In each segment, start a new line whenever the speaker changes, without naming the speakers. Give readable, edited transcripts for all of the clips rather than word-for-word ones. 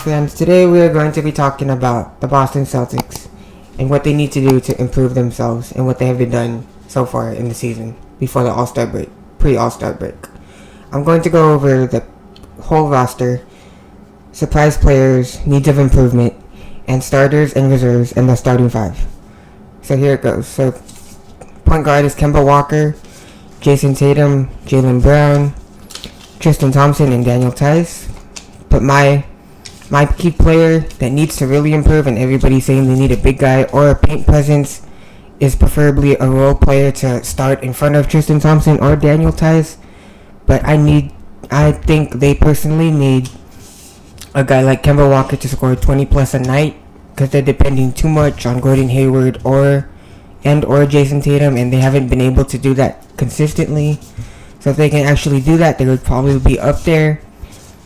fans. Today we are going to be talking about the Boston Celtics and what they need to do to improve themselves and what they have been done so far in the season before the All-Star break, pre-All-Star break. I'm going to go over the whole roster, surprise players, needs of improvement, and starters and reserves and the starting five. So here it goes. So point guard is Kemba Walker, Jason Tatum, Jalen Brown, Tristan Thompson, and Daniel Tice. But my key player that needs to really improve, and everybody's saying they need a big guy or a paint presence, is preferably a role player to start in front of Tristan Thompson or Daniel Tice. But I think they personally need a guy like Kemba Walker to score 20 plus a night, because they're depending too much on Gordon Hayward or Jason Tatum, and they haven't been able to do that consistently. So if they can actually do that, they would probably be up there.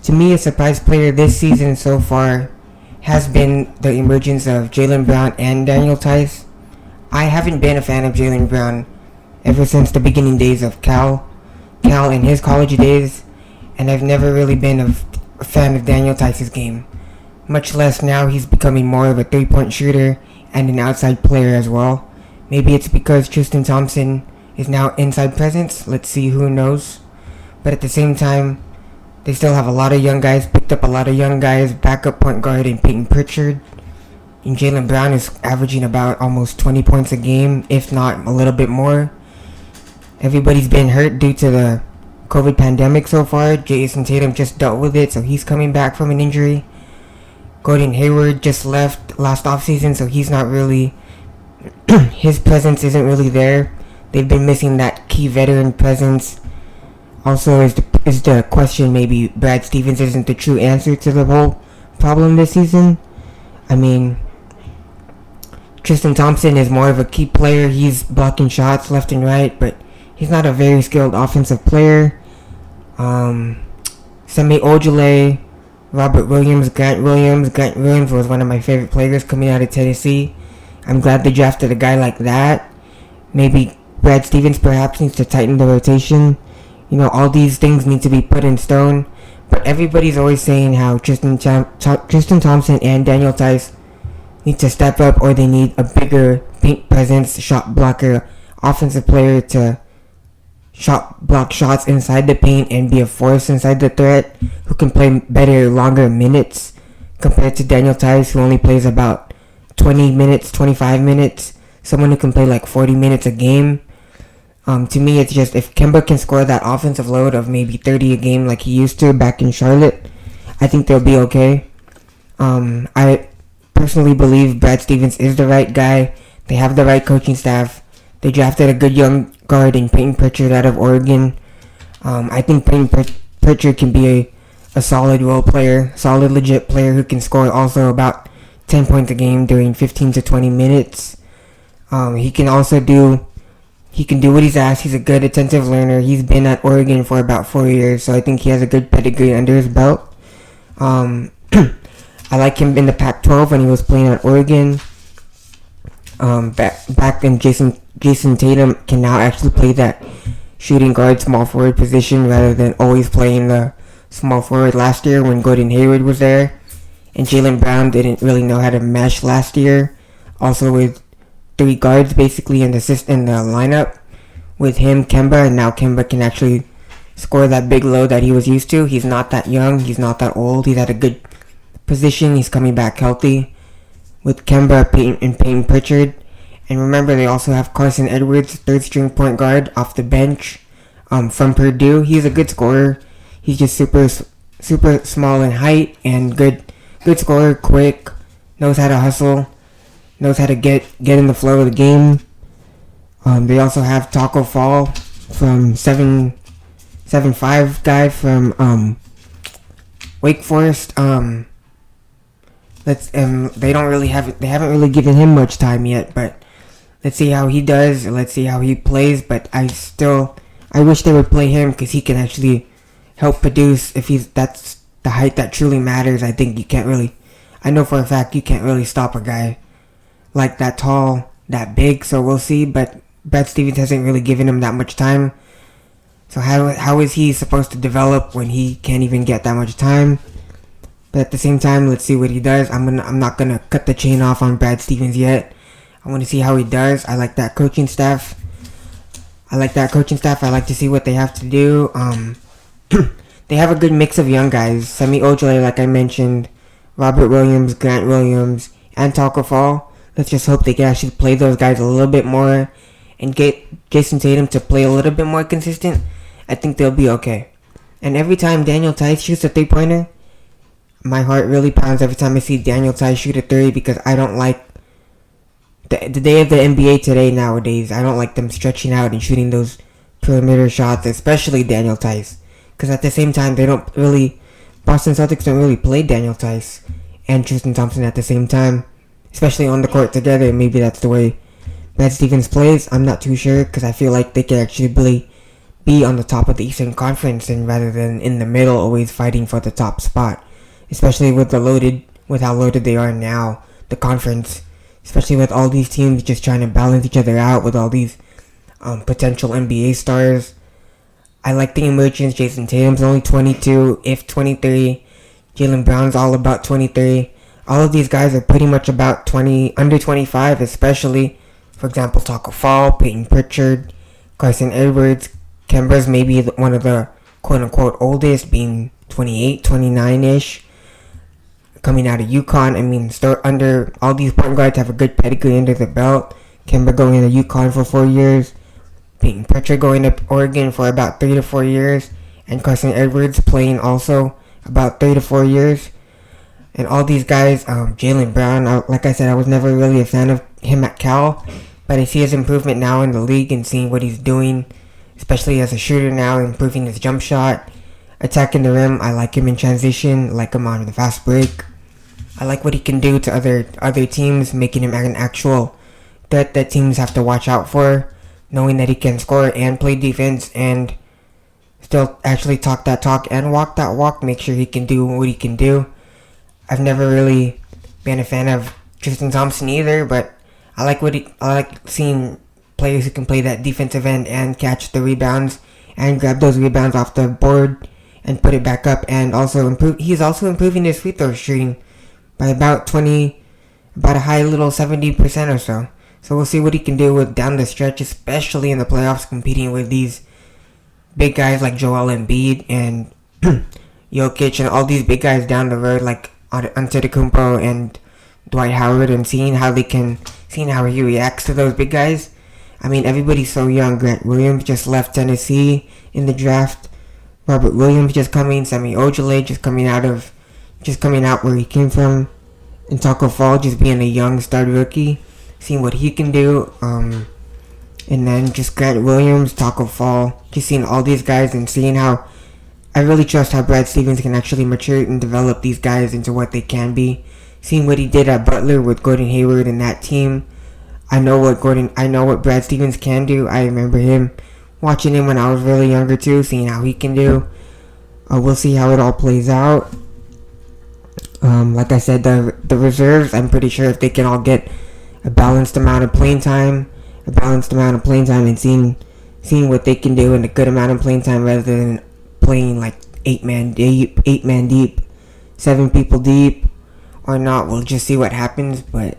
To me, a surprise player this season so far has been the emergence of Jalen Brown and Daniel Tice. I haven't been a fan of Jalen Brown ever since the beginning days of Cal in his college days, and I've never really been a fan of Daniel Tice's game. Much less now he's becoming more of a three-point shooter and an outside player as well. Maybe it's because Tristan Thompson is now inside presence. Let's see, who knows. But at the same time, they still have a lot of young guys, picked up a lot of young guys, backup point guard in Peyton Pritchard. And Jalen Brown is averaging about almost 20 points a game, if not a little bit more. Everybody's been hurt due to the COVID pandemic so far. Jason Tatum just dealt with it, so he's coming back from an injury. Gordon Hayward just left last offseason, so he's not really... his presence isn't really there. They've been missing that key veteran presence. Also, is the question maybe Brad Stevens isn't the true answer to the whole problem this season? I mean, Tristan Thompson is more of a key player. He's blocking shots left and right, but he's not a very skilled offensive player. Semi Ojale, Robert Williams, Grant Williams. Grant Williams was one of my favorite players coming out of Tennessee. I'm glad they drafted a guy like that. Maybe Brad Stevens perhaps needs to tighten the rotation. You know, all these things need to be put in stone. But everybody's always saying how Tristan Thompson and Daniel Tice need to step up, or they need a bigger paint presence, shot blocker, offensive player to block shots inside the paint and be a force inside the threat, who can play better, longer minutes compared to Daniel Tice, who only plays about 20 minutes, 25 minutes. Someone who can play like 40 minutes a game. To me, it's just if Kemba can score that offensive load of maybe 30 a game like he used to back in Charlotte, I think they'll be okay. I personally believe Brad Stevens is the right guy. They have the right coaching staff. They drafted a good young guard in Peyton Pritchard out of Oregon. I think Peyton Pritchard can be a solid role player, solid legit player who can score also about 10 points a game during 15 to 20 minutes. He can do what he's asked. He's a good attentive learner. He's been at Oregon for about 4 years, so I think he has a good pedigree under his belt. I like him in the Pac-12 when he was playing at Oregon. Back in Jason Tatum can now actually play that shooting guard, small forward position rather than always playing the small forward last year when Gordon Hayward was there. And Jalen Brown didn't really know how to mesh last year. Also with 3 guards basically in the lineup with him, Kemba, and now Kemba can actually score that big load that he was used to. He's not that young. He's not that old. He's at a good position. He's coming back healthy with Kemba, and Peyton Pritchard. And remember, they also have Carson Edwards, third string point guard off the bench from Purdue. He's a good scorer. He's just super small in height and good scorer, quick, knows how to hustle, knows how to get in the flow of the game. They also have Taco Fall from 7'5" guy from Wake Forest. They haven't really given him much time yet, but let's see how he does. Let's see how he plays. But I wish they would play him because he can actually help produce. That's the height that truly matters. I think I know for a fact you can't really stop a guy like that tall, that big. So we'll see. But Brad Stevens hasn't really given him that much time. So how is he supposed to develop when he can't even get that much time? But at the same time, let's see what he does. I'm not gonna cut the chain off on Brad Stevens yet. I want to see how he does. I like that coaching staff. I like to see what they have to do. They have a good mix of young guys. Semi Ojeleye, like I mentioned, Robert Williams, Grant Williams, and Taco Fall. Let's just hope they can actually play those guys a little bit more and get Jason Tatum to play a little bit more consistent. I think they'll be okay. And every time Daniel Tice shoots a three-pointer, my heart really pounds every time I see Daniel Tice shoot a three, because I don't like the day of the NBA today nowadays. I don't like them stretching out and shooting those perimeter shots, especially Daniel Tice. Because at the same time, Boston Celtics don't really play Daniel Tice and Tristan Thompson at the same time, especially on the court together. Maybe that's the way Brad Stevens plays. I'm not too sure, because I feel like they could actually be on the top of the Eastern Conference, and rather than in the middle, always fighting for the top spot. Especially with how loaded they are now, the conference. Especially with all these teams just trying to balance each other out with all these potential NBA stars. I like the emergence. Jason Tatum's only 22, if 23. Jalen Brown's all about 23. All of these guys are pretty much about under 25, especially, for example, Taco Fall, Peyton Pritchard, Carson Edwards. Kemba's maybe one of the quote-unquote oldest, being 28, 29-ish. Coming out of UConn, under all these point guards have a good pedigree under the belt. Kemba going to UConn for 4 years. Peyton Pritchard going to Oregon for about 3 to 4 years. And Carson Edwards playing also about 3 to 4 years. And all these guys, Jalen Brown, like I said, I was never really a fan of him at Cal. But I see his improvement now in the league and seeing what he's doing, especially as a shooter now, improving his jump shot. Attacking the rim, I like him in transition, I like him on the fast break. I like what he can do to other teams, making him an actual threat that teams have to watch out for, knowing that he can score and play defense and still actually talk that talk and walk that walk, make sure he can do what he can do. I've never really been a fan of Tristan Thompson either, but I like seeing players who can play that defensive end and catch the rebounds and grab those rebounds off the board and put it back up, and also he's also improving his free throw shooting by about a high little 70% or so. So we'll see what he can do with down the stretch, especially in the playoffs, competing with these big guys like Joel Embiid and Jokic and all these big guys down the road like Antetokounmpo and Dwight Howard, and seeing how he reacts to those big guys. Everybody's so young. Grant Williams just left Tennessee in the draft. Robert Williams just coming. Semi Ojeleye just coming out where he came from. And Taco Fall just being a young star rookie. Seeing what he can do. And then just Grant Williams, Taco Fall. Just seeing all these guys and seeing how I really trust how Brad Stevens can actually mature and develop these guys into what they can be. Seeing what he did at Butler with Gordon Hayward and that team. I know what Brad Stevens can do. I remember watching him when I was really younger too, seeing how he can do. We'll see how it all plays out. Like I said, the reserves, I'm pretty sure if they can all get a balanced amount of playing time and seeing what they can do in a good amount of playing time rather than playing like 8 man deep, 7 people deep or not. We'll just see what happens, but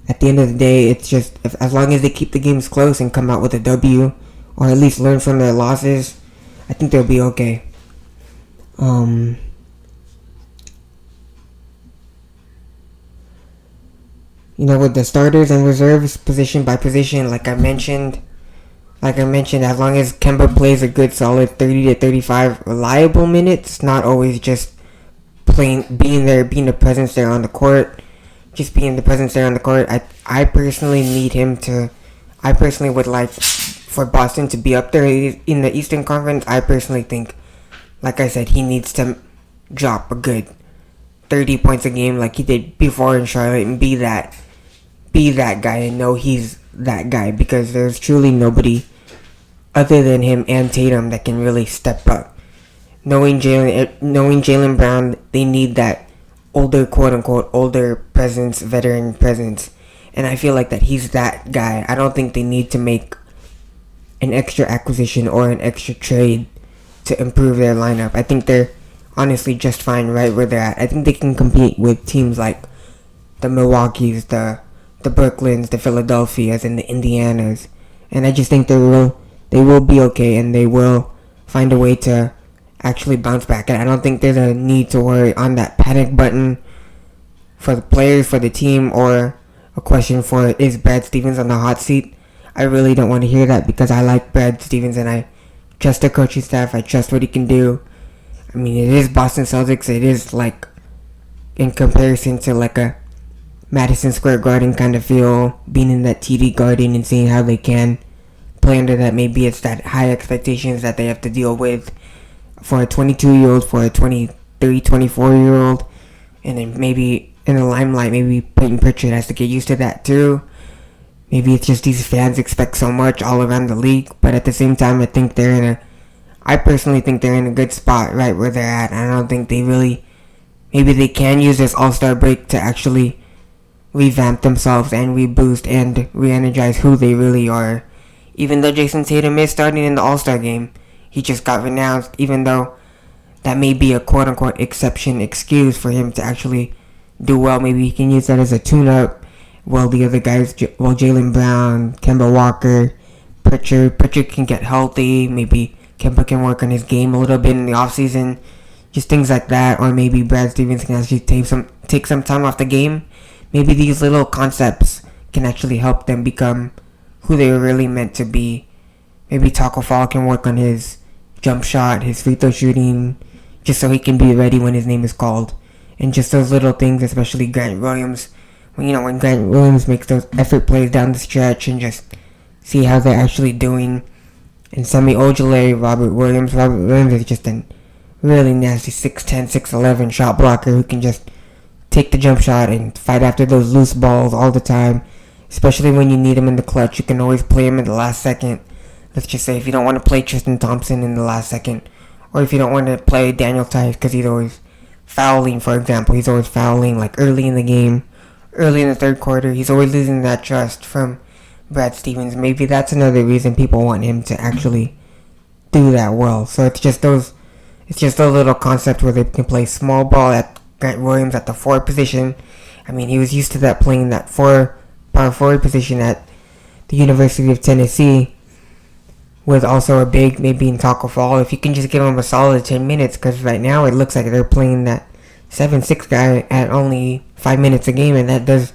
at the end of the day, it's just as long as they keep the games close and come out with a W, or at least learn from their losses, I think they'll be okay. With the starters and reserves position by position, like I mentioned, as long as Kemba plays a good solid 30 to 35 reliable minutes, not always just being a presence there on the court. I personally would like for Boston to be up there in the Eastern Conference. I personally think, like I said, he needs to drop a good 30 points a game like he did before in Charlotte and be that guy and know he's that guy, because there's truly nobody other than him and Tatum that can really step up. Knowing Jalen Brown, they need that older, quote-unquote, older presence, veteran presence. And I feel like that he's that guy. I don't think they need to make an extra acquisition or an extra trade to improve their lineup. I think they're honestly just fine right where they're at. I think they can compete with teams like the Milwaukee's, the Brooklyns, the Philadelphias, and the Indianas. And I just think they will be okay, and they will find a way to actually bounce back. And I don't think there's a need to worry on that panic button for the players, for the team, or a question for is Brad Stevens on the hot seat. I really don't want to hear that because I like Brad Stevens and I trust the coaching staff. I trust what he can do. I mean, it is Boston Celtics. It is like in comparison to like a Madison Square Garden kind of feel, being in that TD Garden and seeing how they can play under that. Maybe it's that high expectations that they have to deal with for a 22-year-old, for a 23, 24-year-old, and then maybe in the limelight, maybe Peyton Pritchard has to get used to that too. Maybe it's just these fans expect so much all around the league, but at the same time, I personally think they're in a good spot right where they're at. I don't think maybe they can use this All-Star break to actually revamp themselves and reboost and re-energize who they really are. Even though Jason Tatum is starting in the All-Star game, he just got renounced, even though that may be a quote-unquote exception excuse for him to actually do well. Maybe he can use that as a tune-up. Well, the other guys, Jalen Brown, Kemba Walker, Pritchard can get healthy. Maybe Kemba can work on his game a little bit in the offseason. Just things like that. Or maybe Brad Stevens can actually take some time off the game. Maybe these little concepts can actually help them become who they were really meant to be. Maybe Taco Fall can work on his jump shot, his free throw shooting, just so he can be ready when his name is called. And just those little things, especially Grant Williams. When Grant Williams makes those effort plays down the stretch and just see how they're actually doing. And Semi Ojeleye, Robert Williams is just a really nasty 6'10", 6'11" shot blocker who can just take the jump shot and fight after those loose balls all the time. Especially when you need him in the clutch, you can always play him in the last second. Let's just say if you don't want to play Tristan Thompson in the last second, or if you don't want to play Daniel Tice because he's always fouling, for example. He's always fouling like early in the game. Early in the third quarter, he's always losing that trust from Brad Stevens. Maybe that's another reason people want him to actually do that well. So it's just a little concept where they can play small ball at Grant Williams at the forward position. I mean, he was used to that, playing that power forward position at the University of Tennessee with also a big, maybe in Taco Fall. If you can just give him a solid 10 minutes, because right now it looks like they're playing that 7'6" guy at only 5 minutes a game, and that does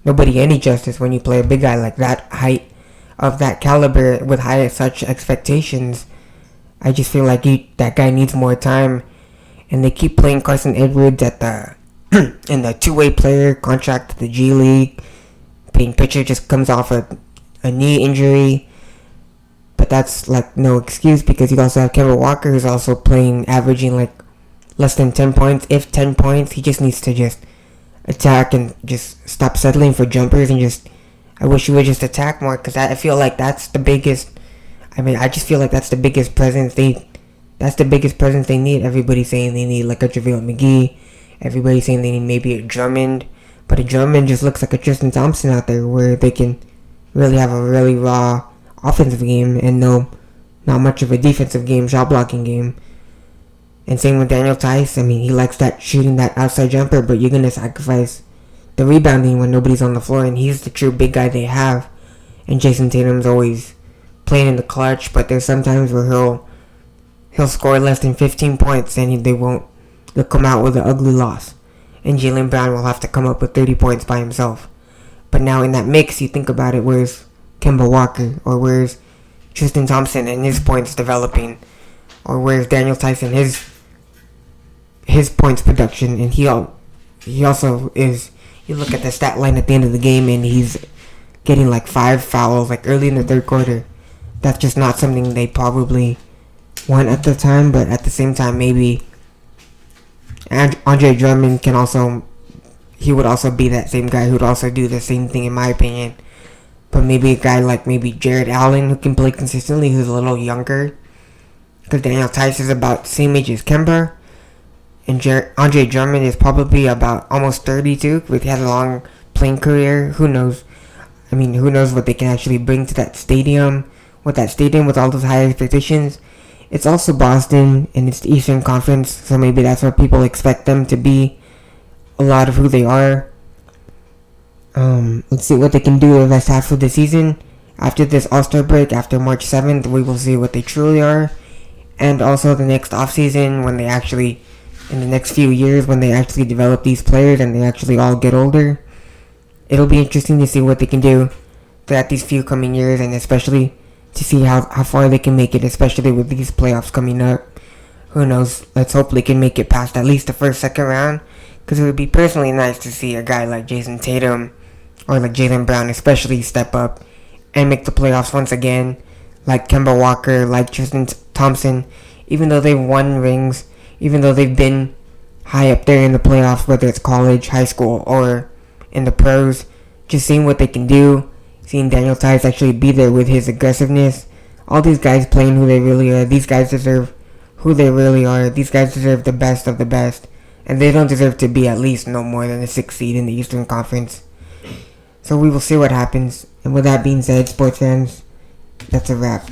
nobody any justice when you play a big guy like that, height of that caliber with such expectations. I just feel like that guy needs more time, and they keep playing Carson Edwards at the in the two-way player contract at the G League. Peyton Pritchard just comes off a knee injury, but that's like no excuse because you also have Kemba Walker who's also averaging like less than 10 points, if 10 points. He just needs to just attack and just stop settling for jumpers and I wish he would just attack more, because I feel like that's the biggest, I just feel like that's the biggest presence they need. Everybody's saying they need like a JaVale McGee. Everybody's saying they need maybe a Drummond, but a Drummond just looks like a Tristan Thompson out there where they can really have a really raw offensive game and not much of a defensive game, shot blocking game. And same with Daniel Tice. He likes that shooting that outside jumper, but you're going to sacrifice the rebounding when nobody's on the floor, and he's the true big guy they have. And Jason Tatum's always playing in the clutch, but there's sometimes where he'll score less than 15 points and they'll come out with an ugly loss. And Jalen Brown will have to come up with 30 points by himself. But now in that mix, you think about it, where's Kemba Walker, or where's Tristan Thompson and his points developing, or where's Daniel Tyson, his points production, and he also is. You look at the stat line at the end of the game, and he's getting like 5 fouls like early in the third quarter. That's just not something they probably want at the time, but at the same time, maybe Andre Drummond he would also be that same guy who would also do the same thing in my opinion. But maybe a guy like maybe Jared Allen who can play consistently, who's a little younger, because Daniel Tice is about the same age as Kemba. And Andre Drummond is probably about almost 32, but he has a long playing career. Who knows? Who knows what they can actually bring to that stadium? With all those high expectations. It's also Boston, and it's the Eastern Conference, so maybe that's where people expect them to be a lot of who they are. Let's see what they can do the rest half of the season. After this All-Star break, after March 7th, we will see what they truly are. And also the next offseason, when they actually, in the next few years, when they actually develop these players and they actually all get older, it'll be interesting to see what they can do throughout these few coming years, and especially to see how far they can make it, especially with these playoffs coming up. Who knows? Let's hope they can make it past at least the first, second round, because it would be personally nice to see a guy like Jason Tatum or like Jalen Brown especially step up and make the playoffs once again, like Kemba Walker, like Tristan Thompson. Even though they've won rings, even though they've been high up there in the playoffs, whether it's college, high school, or in the pros, just seeing what they can do, seeing Daniel Tice actually be there with his aggressiveness, all these guys playing who they really are. These guys deserve who they really are. These guys deserve the best of the best, and they don't deserve to be at least no more than a 6th seed in the Eastern Conference. So we will see what happens. And with that being said, sports fans, that's a wrap.